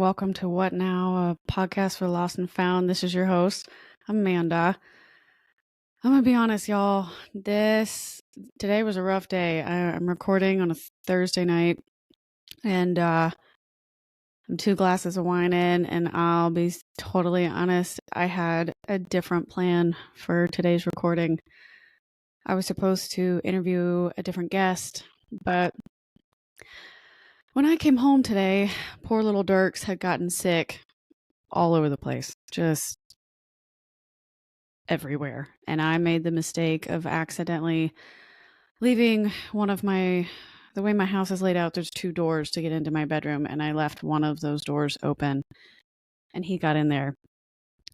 Welcome to What Now, a podcast for lost and found. This is your host, Amanda. I'm gonna be honest, y'all. Today was a rough day. I'm recording on a Thursday night, and I'm 2 glasses of wine in, and I'll be totally honest. I had a different plan for today's recording. I was supposed to interview a different guest, but when I came home today, poor little Dirks had gotten sick all over the place, just everywhere. And I made the mistake of accidentally leaving the way my house is laid out, there's 2 doors to get into my bedroom, and I left one of those doors open, and he got in there.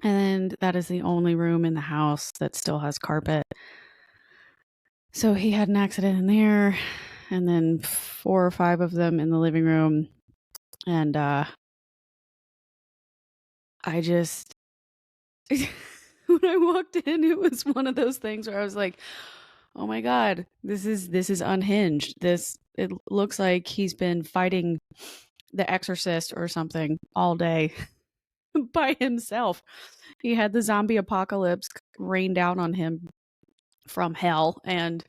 And that is the only room in the house that still has carpet. So he had an accident in there, and then 4 or 5 of them in the living room. And I just when I walked in, it was one of those things where I was like, oh my God, this is unhinged. It looks like he's been fighting The Exorcist or something all day by himself. He had the zombie apocalypse rain down on him from hell, and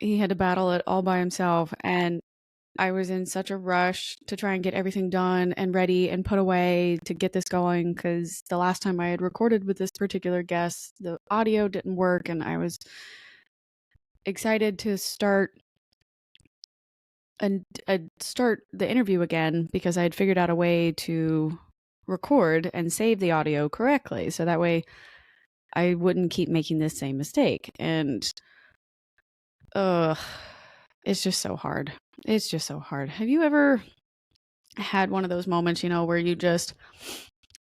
he had to battle it all by himself. And I was in such a rush to try and get everything done and ready and put away to get this going, because the last time I had recorded with this particular guest, the audio didn't work, and I was excited to start the interview again because I had figured out a way to record and save the audio correctly, so that way I wouldn't keep making this same mistake. And it's just so hard. It's just so hard. Have you ever had one of those moments, where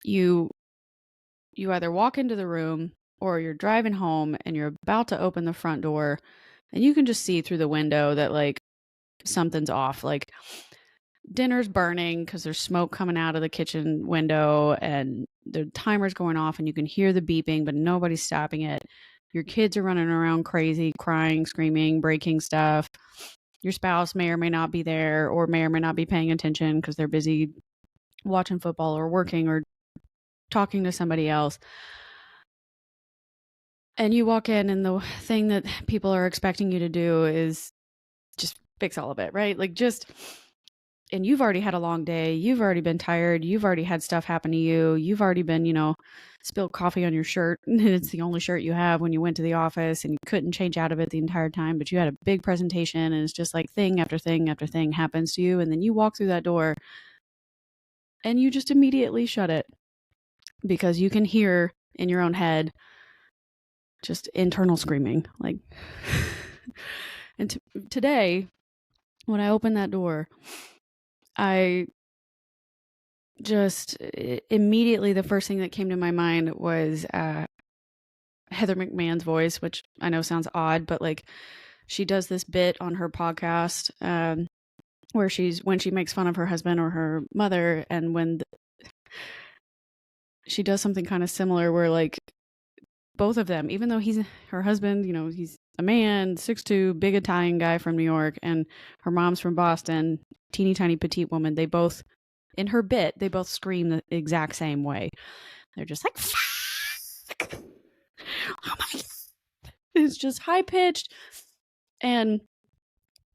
you either walk into the room or you're driving home and you're about to open the front door and you can just see through the window that like something's off, like dinner's burning because there's smoke coming out of the kitchen window and the timer's going off and you can hear the beeping, but nobody's stopping it. Your kids are running around crazy, crying, screaming, breaking stuff. Your spouse may or may not be there or may not be paying attention because they're busy watching football or working or talking to somebody else. And you walk in and the thing that people are expecting you to do is just fix all of it, right? And you've already had a long day. You've already been tired. You've already had stuff happen to you. You've already been, spilled coffee on your shirt. And it's the only shirt you have when you went to the office and you couldn't change out of it the entire time, but you had a big presentation and it's just like thing after thing after thing happens to you. And then you walk through that door and you just immediately shut it because you can hear in your own head just internal screaming. Like, and today, when I opened that door, I just immediately, the first thing that came to my mind was Heather McMahon's voice, which I know sounds odd, but like she does this bit on her podcast where when she makes fun of her husband or her mother, and she does something kind of similar where like both of them, even though he's her husband, he's a man, 6'2", big Italian guy from New York, and her mom's from Boston, teeny tiny petite woman, they both, in her bit, they both scream the exact same way. They're just like, fuck! Oh my God! It's just high pitched and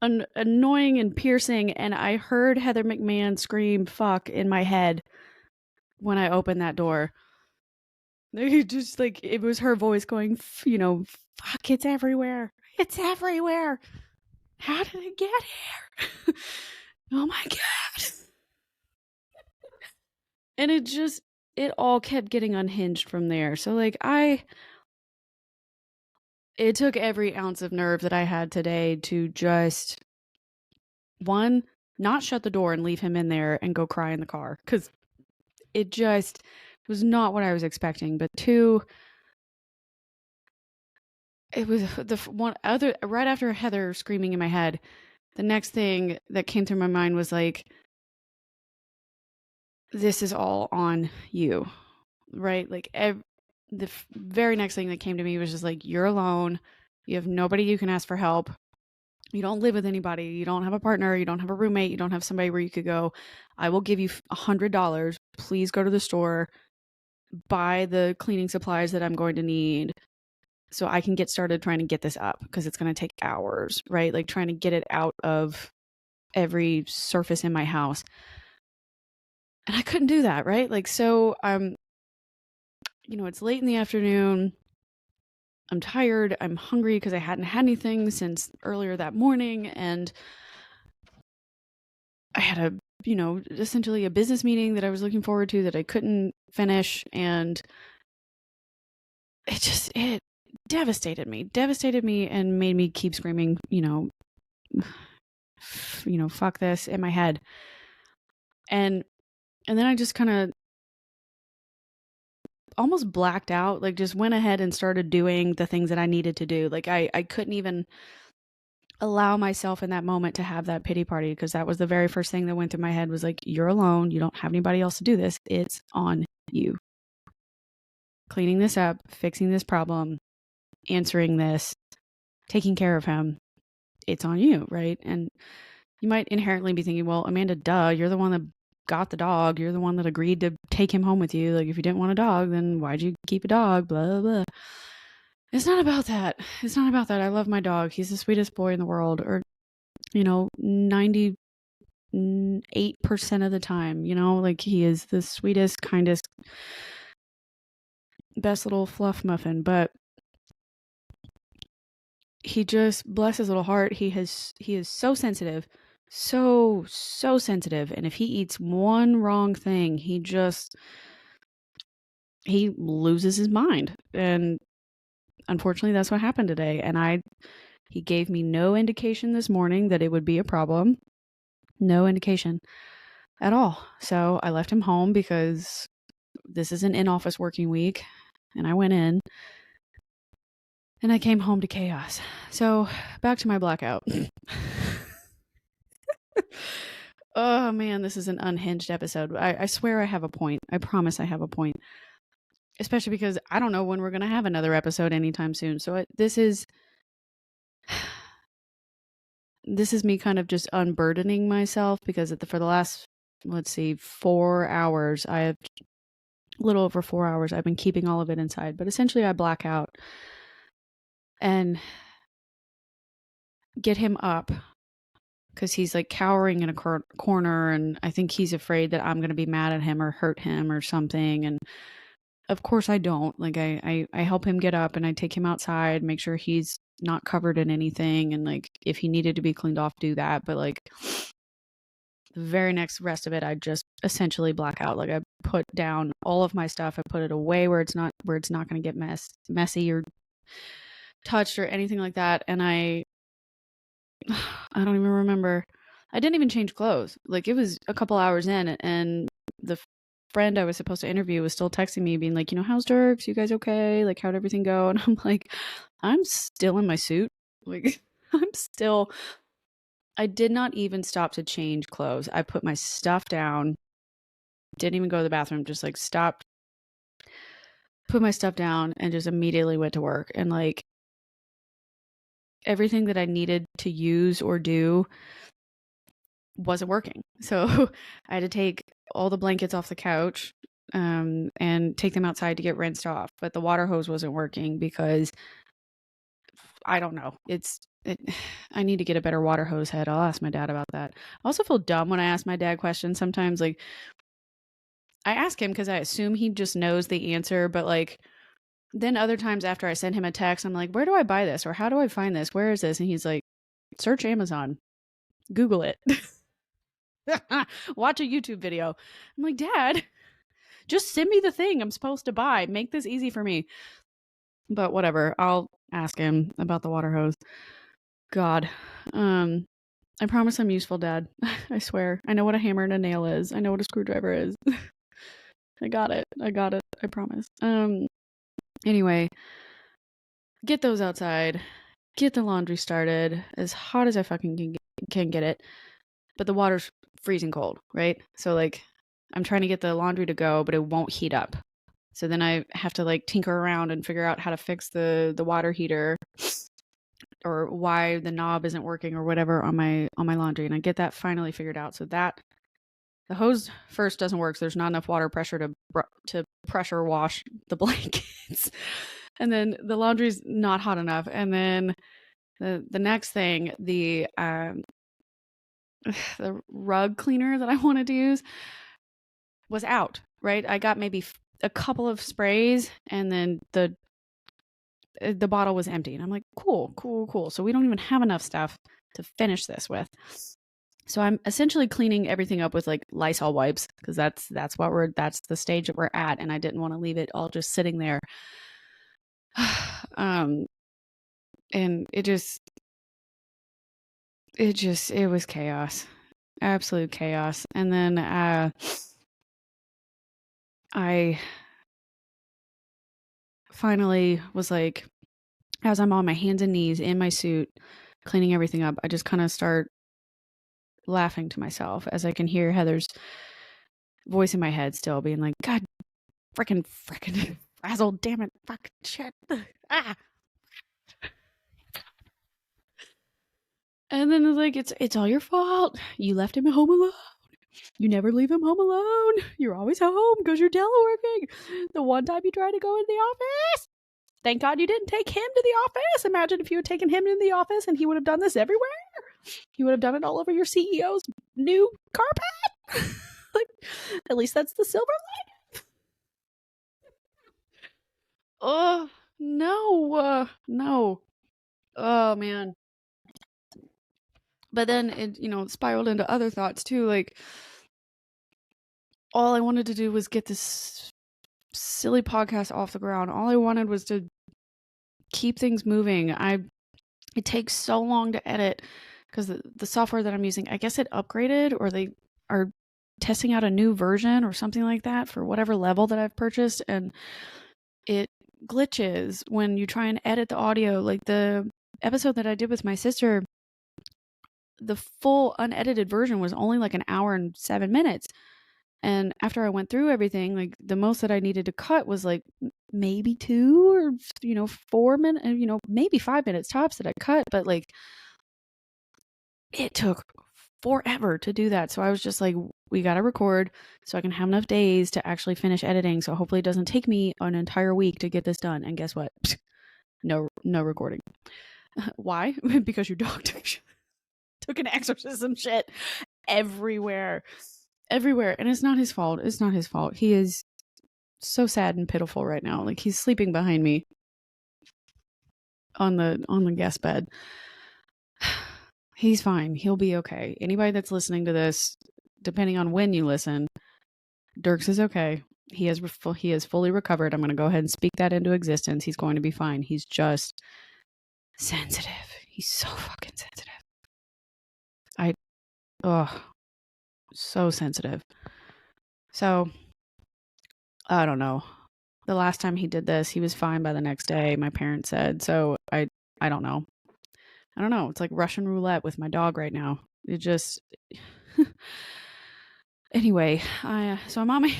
annoying and piercing, and I heard Heather McMahon scream fuck in my head when I opened that door. Just like, it was her voice going, fuck, it's everywhere. It's everywhere. How did it get here? Oh my God. And it all kept getting unhinged from there. So like it took every ounce of nerve that I had today to just, one, not shut the door and leave him in there and go cry in the car, because it just was not what I was expecting. But two, it was right after Heather screaming in my head, the next thing that came through my mind was like, this is all on you, right? Like the very next thing that came to me was just like, you're alone. You have nobody you can ask for help. You don't live with anybody. You don't have a partner. You don't have a roommate. You don't have somebody where you could go, I will give you $100. Please go to the store, buy the cleaning supplies that I'm going to need so I can get started trying to get this up, because it's going to take hours, right? Like trying to get it out of every surface in my house. And I couldn't do that, right? Like, so it's late in the afternoon. I'm tired. I'm hungry because I hadn't had anything since earlier that morning. And I had essentially a business meeting that I was looking forward to that I couldn't finish. And it devastated me and made me keep screaming, fuck this in my head. And then I just kind of almost blacked out, like just went ahead and started doing the things that I needed to do. Like I couldn't even allow myself in that moment to have that pity party, because that was the very first thing that went through my head was like, you're alone. You don't have anybody else to do this. It's on you. Cleaning this up, fixing this problem, answering this, taking care of him. It's on you, right? And you might inherently be thinking, well, Amanda, duh, you're the one that got the dog. You're the one that agreed to take him home with you. Like, if you didn't want a dog, then why'd you keep a dog? Blah, blah, blah. It's not about that. I love my dog. He's the sweetest boy in the world. Or, 98% of the time, like he is the sweetest, kindest, best little fluff muffin. But he just, bless his little heart, he is so sensitive, so sensitive. And if he eats one wrong thing, he loses his mind. And unfortunately, that's what happened today. And he gave me no indication this morning that it would be a problem. No indication at all. So I left him home because this is an in-office working week. And I went in and I came home to chaos. So back to my blackout. Oh man, this is an unhinged episode. I swear I have a point. I promise I have a point. Especially because I don't know when we're going to have another episode anytime soon. So this is me kind of just unburdening myself, because for the last, 4 hours, a little over 4 hours, I've been keeping all of it inside. But essentially I black out and get him up, because he's like cowering in a corner, and I think he's afraid that I'm going to be mad at him or hurt him or something. And of course I don't. Like I help him get up and I take him outside, make sure he's not covered in anything, and like if he needed to be cleaned off, do that. But like the very next rest of it, I just essentially black out. Like I put down all of my stuff. I put it away where it's not going to get messy or touched or anything like that. And I don't even remember. I didn't even change clothes. Like it was a couple hours in, and the friend I was supposed to interview was still texting me being like, how's Dirks? You guys okay? Like, how'd everything go? And I'm like, I'm still in my suit. Like I did not even stop to change clothes. I put my stuff down, didn't even go to the bathroom, just like stopped, put my stuff down, and just immediately went to work. And like everything that I needed to use or do wasn't working. So I had to take all the blankets off the couch and take them outside to get rinsed off. But the water hose wasn't working because I don't know. I need to get a better water hose head. I'll ask my dad about that. I also feel dumb when I ask my dad questions sometimes. Like I ask him because I assume he just knows the answer, but like then other times after I send him a text, I'm like, where do I buy this? Or how do I find this? Where is this? And he's like, search Amazon, Google it, watch a YouTube video. I'm like, Dad, just send me the thing I'm supposed to buy. Make this easy for me. But whatever, I'll ask him about the water hose. God. I promise I'm useful, Dad. I swear. I know what a hammer and a nail is. I know what a screwdriver is. I got it. I promise. Anyway, get those outside. Get the laundry started as hot as I fucking can get it. But the water's freezing cold, right? So like I'm trying to get the laundry to go, but it won't heat up. So then I have to like tinker around and figure out how to fix the water heater or why the knob isn't working or whatever on my laundry, and I get that finally figured out. So that the hose first doesn't work, so there's not enough water pressure to pressure wash the blankets. And then the laundry's not hot enough. And then the next thing, the rug cleaner that I wanted to use was out, right? I got maybe a couple of sprays, and then the bottle was empty. And I'm like, cool. So we don't even have enough stuff to finish this with. So I'm essentially cleaning everything up with like Lysol wipes, because that's that's the stage that we're at, and I didn't want to leave it all just sitting there. And it was chaos. Absolute chaos. And then I finally was like, as I'm on my hands and knees in my suit cleaning everything up, I just kind of start laughing to myself as I can hear Heather's voice in my head still being like, God, frickin' frazzle, damn it, fuck, shit, ah. And then it's like, it's all your fault. You left him at home alone. You never leave him home alone. You're always home because you're teleworking. The one time you tried to go in the office, thank God you didn't take him to the office. Imagine if you had taken him to the office and he would have done this everywhere. He would have done it all over your CEO's new carpet. Like, at least that's the silver lining. Oh, no. Oh, man. But then it, spiraled into other thoughts too. Like, all I wanted to do was get this silly podcast off the ground. All I wanted was to keep things moving. It takes so long to edit because the software that I'm using, I guess it upgraded, or they are testing out a new version or something like that for whatever level that I've purchased, and it glitches when you try and edit the audio. Like the episode that I did with my sister, the full unedited version was only like an hour and 7 minutes. And after I went through everything, like the most that I needed to cut was like maybe 2 or 4 minutes, maybe 5 minutes tops that I cut. But like it took forever to do that. So I was just like, we got to record so I can have enough days to actually finish editing. So hopefully it doesn't take me an entire week to get this done. And guess what? No recording. Why? Because your dog took an exorcism shit everywhere. And it's not his fault. He is so sad and pitiful right now. Like, he's sleeping behind me on the guest bed. He's fine. He'll be okay. Anybody that's listening to this, depending on when you listen, Dirks is okay. He is fully recovered. I'm going to go ahead and speak that into existence. He's going to be fine. He's just sensitive. He's so fucking sensitive. So sensitive. So, I don't know. The last time he did this, he was fine by the next day, my parents said. So I don't know. It's like Russian roulette with my dog right now. It just anyway, so I'm on my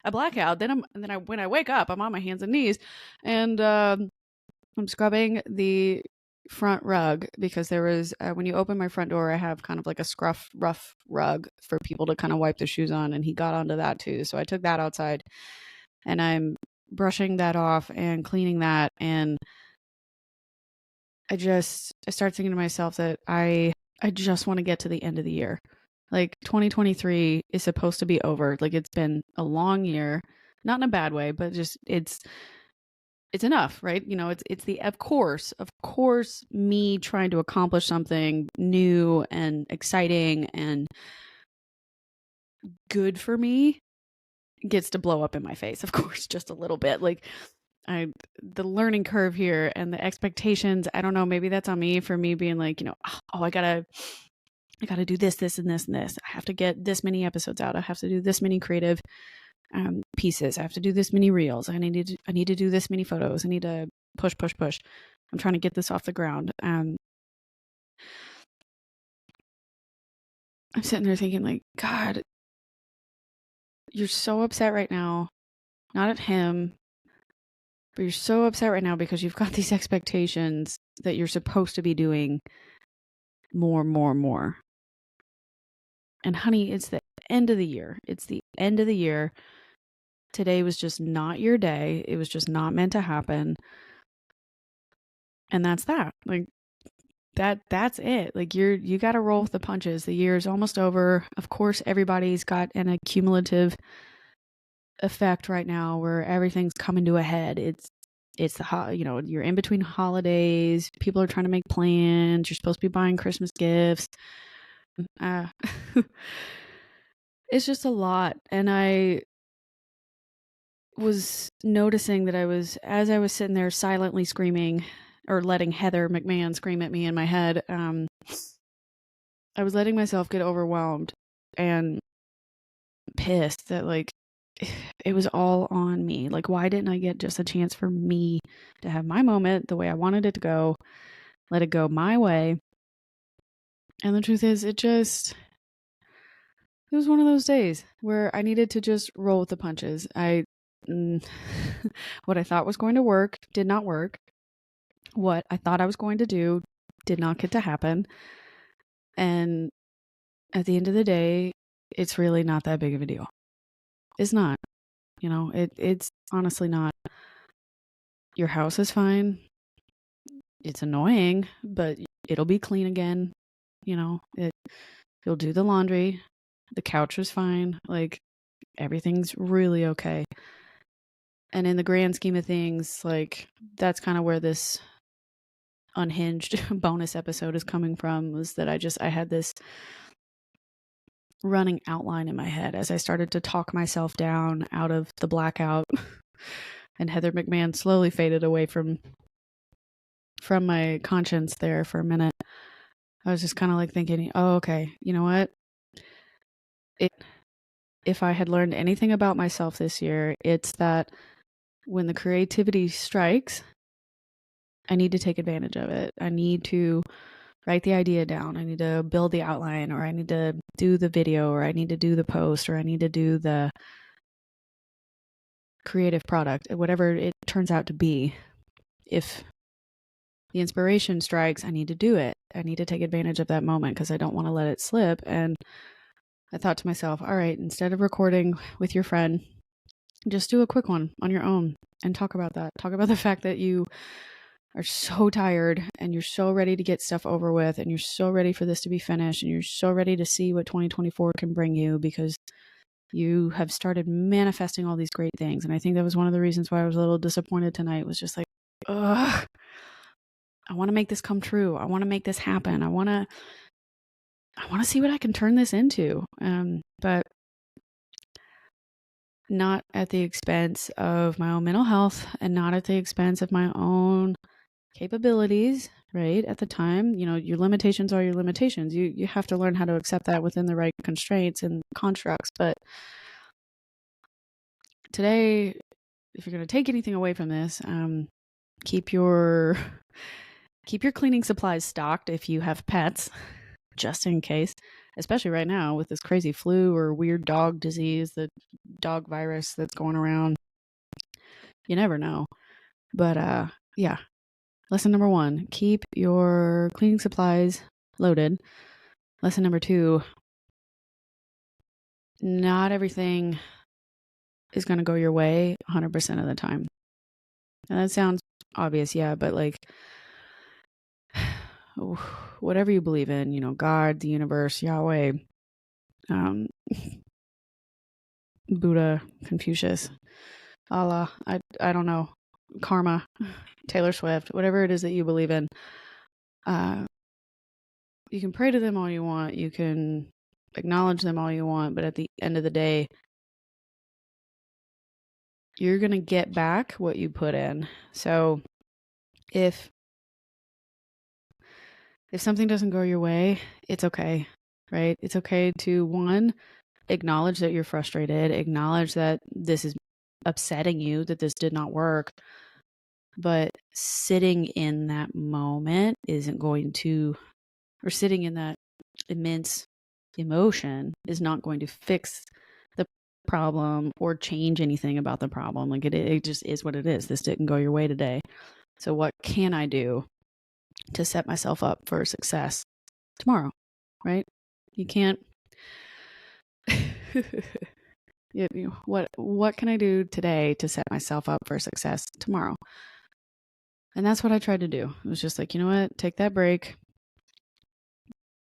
I black out. Then when I wake up, I'm on my hands and knees, and I'm scrubbing the front rug because there was when you open my front door, I have kind of like a rough rug for people to kind of wipe their shoes on, and he got onto that too. So I took that outside, and I'm brushing that off and cleaning that, and I start thinking to myself that I just want to get to the end of the year. Like 2023 is supposed to be over. Like, it's been a long year, not in a bad way, but just it's enough, right? It's the of course me trying to accomplish something new and exciting and good for me gets to blow up in my face, of course, just a little bit. Like, the learning curve here and the expectations, I don't know, maybe that's on me for me being like, I gotta do this, and this, and this. I have to get this many episodes out. I have to do this many creative pieces. I have to do this many reels. I need to do this many photos. I need to push. I'm trying to get this off the ground. I'm sitting there thinking like, God, you're so upset right now. Not at him. But you're so upset right now because you've got these expectations that you're supposed to be doing more, more, more. And honey, it's the end of the year. It's the end of the year. Today was just not your day. It was just not meant to happen. And that's that. Like that's it. Like you got to roll with the punches. The year is almost over. Of course, everybody's got an accumulative effect right now where everything's coming to a head. It's the you're in between holidays. People are trying to make plans. You're supposed to be buying Christmas gifts. It's just a lot. And I was noticing that as I was sitting there silently screaming or letting Heather McMahon scream at me in my head, I was letting myself get overwhelmed and pissed that like it was all on me. Like, why didn't I get just a chance for me to have my moment the way I wanted it to go, let it go my way? And the truth is, it was one of those days where I needed to just roll with the punches. What I thought was going to work did not work. What I thought I was going to do did not get to happen. And at the end of the day, it's really not that big of a deal. It's not. It's honestly not. Your house is fine. It's annoying, but it'll be clean again. You'll do the laundry. The couch is fine. Like, everything's really okay. And in the grand scheme of things, like, that's kind of where this unhinged bonus episode is coming from, was that I had this running outline in my head as I started to talk myself down out of the blackout. And Heather McMahon slowly faded away from my conscience there for a minute. I was just kind of like thinking, oh, okay, you know what? If I had learned anything about myself this year, it's that when the creativity strikes, I need to take advantage of it. I need to write the idea down. I need to build the outline, or I need to do the video, or I need to do the post, or I need to do the creative product, whatever it turns out to be. If the inspiration strikes, I need to do it. I need to take advantage of that moment because I don't want to let it slip. And I thought to myself, all right, instead of recording with your friend, just do a quick one on your own and talk about that. Talk about the fact that you are so tired and you're so ready to get stuff over with, and you're so ready for this to be finished, and you're so ready to see what 2024 can bring you because you have started manifesting all these great things. And I think that was one of the reasons why I was a little disappointed tonight, was just like, ugh, I want to make this come true. I want to make this happen. I want to see what I can turn this into. But not at the expense of my own mental health, and not at the expense of my own capabilities, right? At the time, your limitations are your limitations. You have to learn how to accept that within the right constraints and constructs. But today, if you're going to take anything away from this, keep your cleaning supplies stocked if you have pets, just in case, especially right now with this crazy flu or weird dog disease, the dog virus that's going around. You never know. But yeah. Lesson number 1, keep your cleaning supplies loaded. Lesson number 2, not everything is going to go your way 100% of the time. And that sounds obvious, yeah, but like, whatever you believe in, God, the universe, Yahweh, Buddha, Confucius, Allah, I don't know, karma, Taylor Swift, whatever it is that you believe in, you can pray to them all you want, you can acknowledge them all you want, but at the end of the day, you're going to get back what you put in. So if something doesn't go your way, it's okay, right? It's okay to, one, acknowledge that you're frustrated, acknowledge that this is upsetting you, that this did not work. But sitting in that moment isn't going to, or sitting in that immense emotion is not going to fix problem or change anything about the problem. Like it just is what it is. This didn't go your way today. So what can I do to set myself up for success tomorrow? Right? You can't. What can I do today to set myself up for success tomorrow? And that's what I tried to do. It was just like, you know what? Take that break.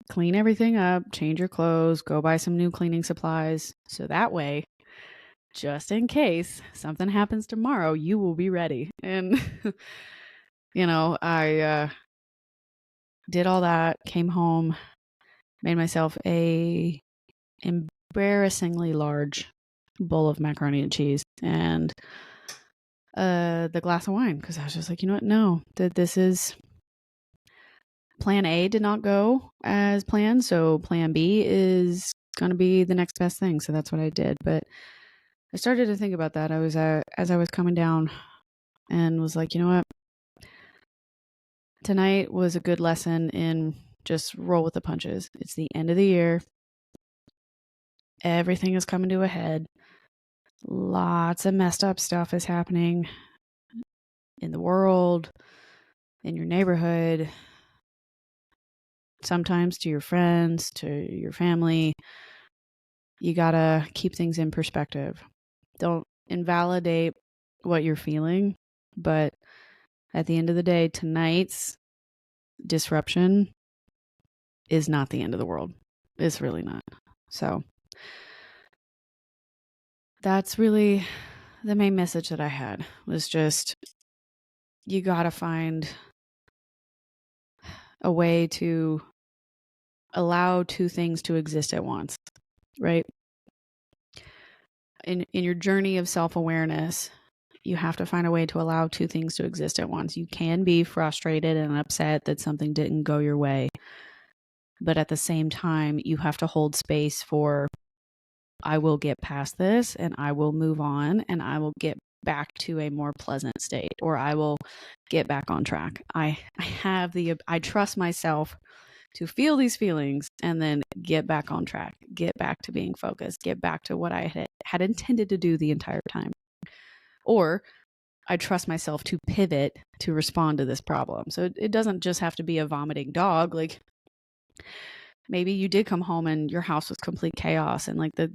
Clean everything up, change your clothes, go buy some new cleaning supplies. So that way, just in case something happens tomorrow, you will be ready. And, I did all that, came home, made myself a embarrassingly large bowl of macaroni and cheese and the glass of wine, because I was just like, you know what? No, this is plan A did not go as planned. So plan B is going to be the next best thing. So that's what I did. But I started to think about that. I was as I was coming down and was like, you know what? Tonight was a good lesson in just roll with the punches. It's the end of the year. Everything is coming to a head. Lots of messed up stuff is happening in the world, in your neighborhood, sometimes to your friends, to your family. You gotta keep things in perspective. Don't invalidate what you're feeling, but at the end of the day, tonight's disruption is not the end of the world. It's really not. So that's really the main message that I had, was just, you gotta find a way to allow two things to exist at once, right? In your journey of self-awareness, you have to find a way to allow two things to exist at once. You can be frustrated and upset that something didn't go your way, but at the same time, you have to hold space for, I will get past this and I will move on and I will get back to a more pleasant state, or I will get back on track. I trust myself to feel these feelings and then get back on track, get back to being focused, get back to what I had intended to do the entire time. Or I trust myself to pivot to respond to this problem. So it doesn't just have to be a vomiting dog. Like, maybe you did come home and your house was complete chaos, and like the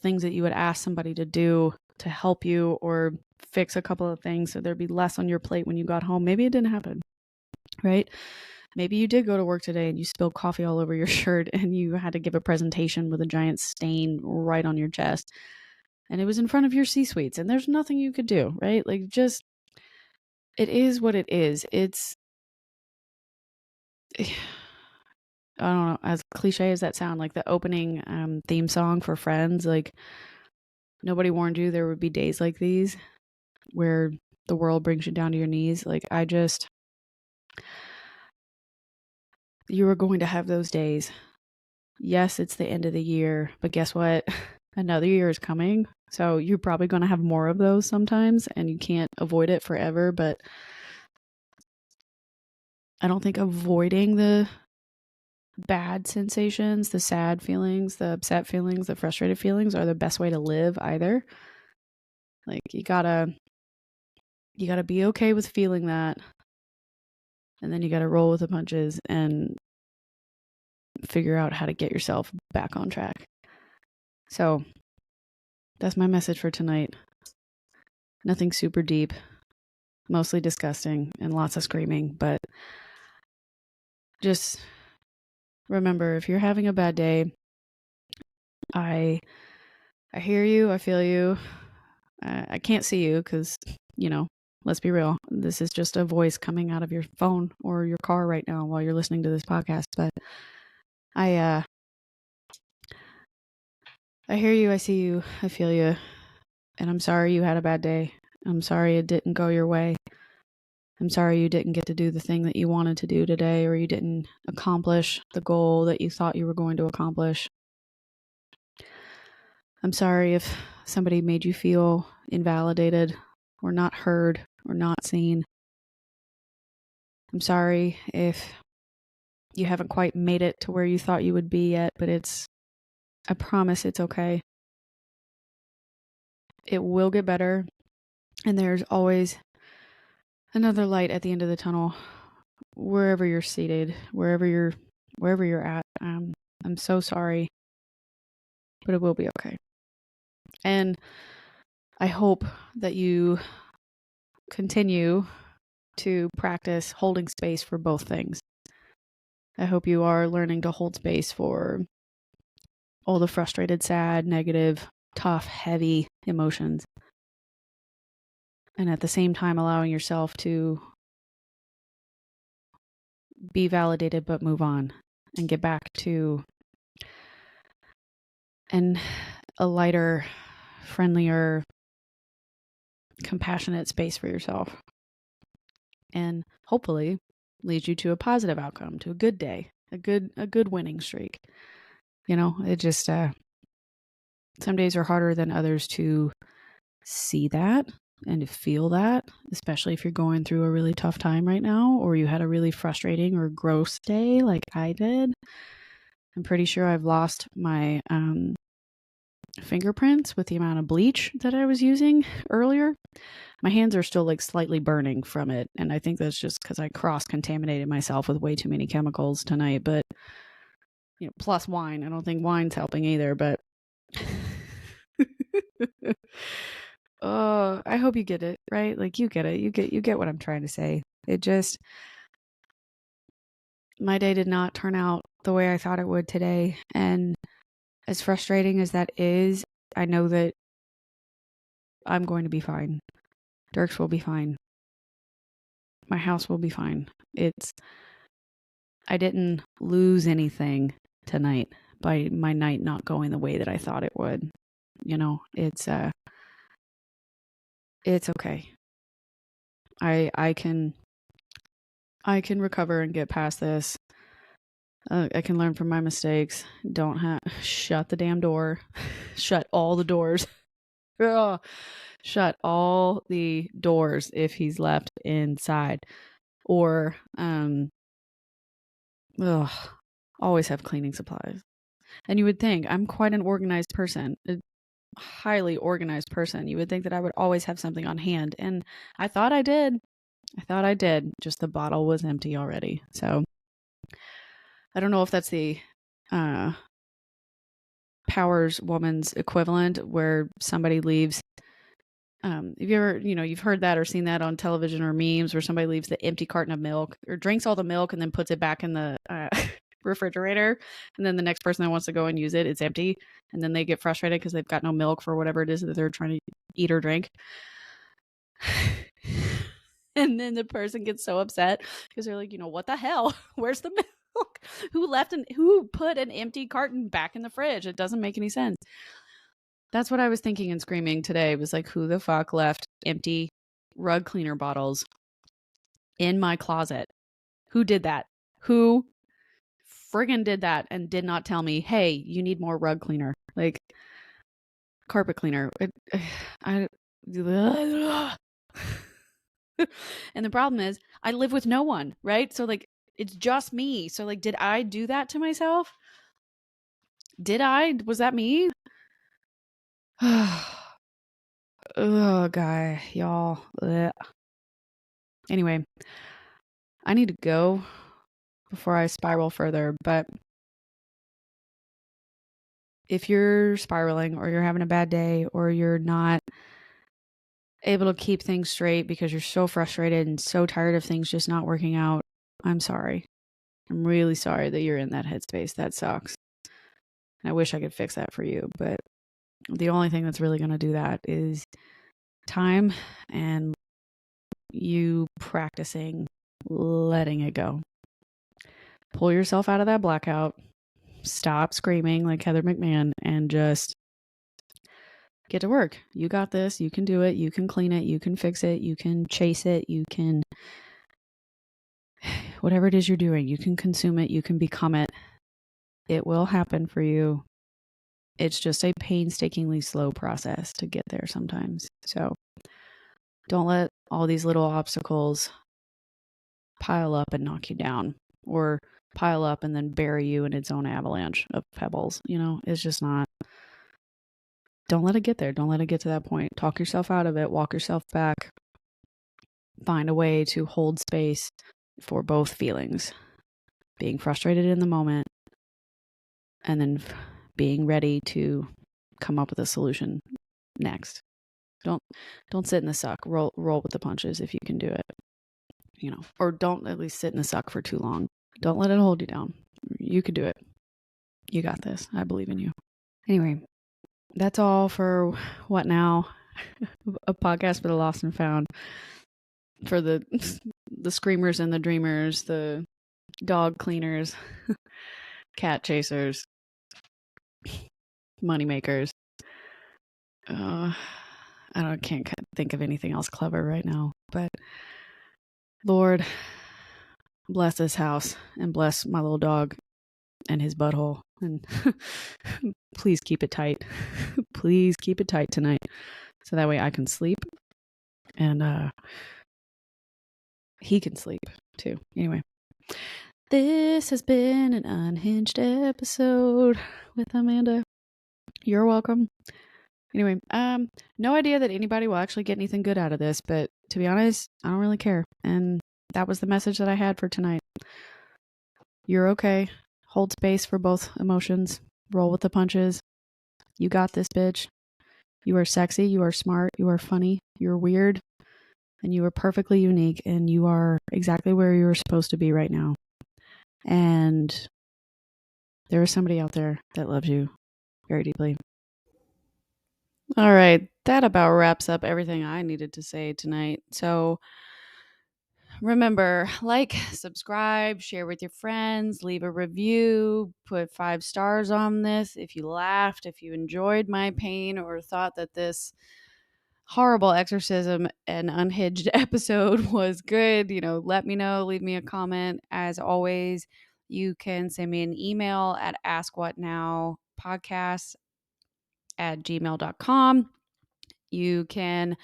things that you would ask somebody to do to help you or fix a couple of things so there'd be less on your plate when you got home, maybe it didn't happen, right? Maybe you did go to work today and you spilled coffee all over your shirt and you had to give a presentation with a giant stain right on your chest, and it was in front of your C-suites, and there's nothing you could do, right? Like, just, it is what it is. It's, I don't know, as cliche as that sound, like the opening theme song for Friends, like, nobody warned you there would be days like these where the world brings you down to your knees. Like, you are going to have those days. Yes, it's the end of the year, but guess what? Another year is coming. So you're probably going to have more of those sometimes, and you can't avoid it forever. But I don't think avoiding the bad sensations, the sad feelings, the upset feelings, the frustrated feelings are the best way to live either. Like, you gotta be okay with feeling that, and then you gotta roll with the punches and figure out how to get yourself back on track. So that's my message for tonight. Nothing super deep, mostly disgusting and lots of screaming, but just remember, if you're having a bad day, I hear you, I feel you. I can't see you because, let's be real, this is just a voice coming out of your phone or your car right now while you're listening to this podcast. But I hear you, I see you, I feel you, and I'm sorry you had a bad day. I'm sorry it didn't go your way. I'm sorry you didn't get to do the thing that you wanted to do today, or you didn't accomplish the goal that you thought you were going to accomplish. I'm sorry if somebody made you feel invalidated or not heard or not seen. I'm sorry if you haven't quite made it to where you thought you would be yet, but I promise it's okay. It will get better. And there's always another light at the end of the tunnel, wherever you're seated, wherever you're at. I'm so sorry, but it will be okay. And I hope that you continue to practice holding space for both things. I hope you are learning to hold space for all the frustrated, sad, negative, tough, heavy emotions. And at the same time, allowing yourself to be validated but move on and get back to a lighter, friendlier, compassionate space for yourself. And hopefully leads you to a positive outcome, to a good day, a good winning streak. It just some days are harder than others to see that and to feel that, especially if you're going through a really tough time right now, or you had a really frustrating or gross day like I did. I'm pretty sure I've lost my fingerprints with the amount of bleach that I was using earlier. My hands are still like slightly burning from it, and I think that's just because I cross-contaminated myself with way too many chemicals tonight. But plus wine. I don't think wine's helping either, but I hope you get it, right? Like you get it. You get what I'm trying to say. It just, my day did not turn out the way I thought it would today. And as frustrating as that is, I know that I'm going to be fine. Dirks will be fine. My house will be fine. I didn't lose anything tonight by my night not going the way that I thought it would. It's okay. I can recover and get past this. I can learn from my mistakes. Shut the damn door. Shut all the doors. Shut all the doors if he's left inside. Or always have cleaning supplies. And you would think I'm quite an organized person, a highly organized person. You would think that I would always have something on hand. And I thought I did. Just the bottle was empty already. So I don't know if that's the Powers Woman's equivalent where somebody leaves. Have you ever, you've heard that or seen that on television or memes where somebody leaves the empty carton of milk or drinks all the milk and then puts it back in the refrigerator. And then the next person that wants to go and use it, it's empty. And then they get frustrated because they've got no milk for whatever it is that they're trying to eat or drink. And then the person gets so upset because they're like, what the hell? Where's the milk? Who put an empty carton back in the fridge? It doesn't make any sense. That's what I was thinking and screaming today. It was like, who the fuck left empty rug cleaner bottles in my closet? Who did that? Who friggin' did that and did not tell me, hey, you need more rug cleaner, like carpet cleaner. And the problem is I live with no one, right? So like, it's just me. So like, did I do that to myself? Was that me? Oh, guy, y'all. Ugh. Anyway, I need to go before I spiral further. But if you're spiraling or you're having a bad day or you're not able to keep things straight because you're so frustrated and so tired of things just not working out, I'm sorry. I'm really sorry that you're in that headspace. That sucks. I wish I could fix that for you, but the only thing that's really going to do that is time and you practicing letting it go. Pull yourself out of that blackout. Stop screaming like Heather McMahon and just get to work. You got this. You can do it. You can clean it. You can fix it. You can chase it. You can, whatever it is you're doing, you can consume it. You can become it. It will happen for you. It's just a painstakingly slow process to get there sometimes. So don't let all these little obstacles pile up and knock you down, or pile up and then bury you in its own avalanche of pebbles. It's just not. don't let it get there. Don't let it get to that point. Talk yourself out of it. Walk yourself back. Find a way to hold space for both feelings. Being frustrated in the moment and then being ready to come up with a solution next. Don't sit in the suck. Roll with the punches if you can do it. Or don't at least sit in the suck for too long. Don't let it hold you down. You could do it. You got this. I believe in you. Anyway, that's all for What Now? A podcast for the lost and found. For the screamers and the dreamers, the dog cleaners, cat chasers, money makers. Can't think of anything else clever right now. But Lord, bless this house and bless my little dog and his butthole. And please keep it tight. Please keep it tight tonight. So that way I can sleep. And he can sleep too. Anyway. This has been an unhinged episode with Amanda. You're welcome. Anyway, no idea that anybody will actually get anything good out of this, but to be honest, I don't really care. And that was the message that I had for tonight. You're okay. Hold space for both emotions. Roll with the punches. You got this, bitch. You are sexy. You are smart. You are funny. You're weird. And you are perfectly unique. And you are exactly where you're supposed to be right now. And there is somebody out there that loves you very deeply. All right, that about wraps up everything I needed to say tonight. So remember, like, subscribe, share with your friends, leave a review, put 5 stars on this if you laughed, if you enjoyed my pain, or thought that this horrible exorcism and unhinged episode was good. Let me know, leave me a comment. As always, you can send me an email at askwhatnowpodcast@gmail.com. You can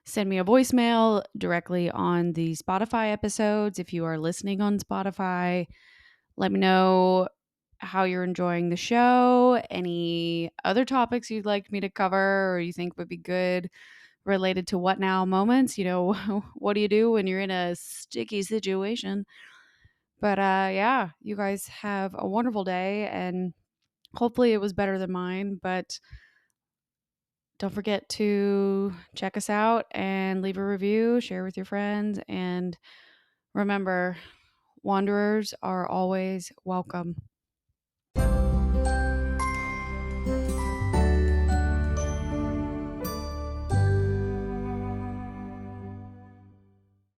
send me a voicemail directly on the Spotify episodes. If you are listening on Spotify, let me know how you're enjoying the show, any other topics you'd like me to cover or you think would be good related to what now moments. What do you do when you're in a sticky situation? But yeah, you guys have a wonderful day, and hopefully it was better than mine. But don't forget to check us out and leave a review, share with your friends, and remember, wanderers are always welcome.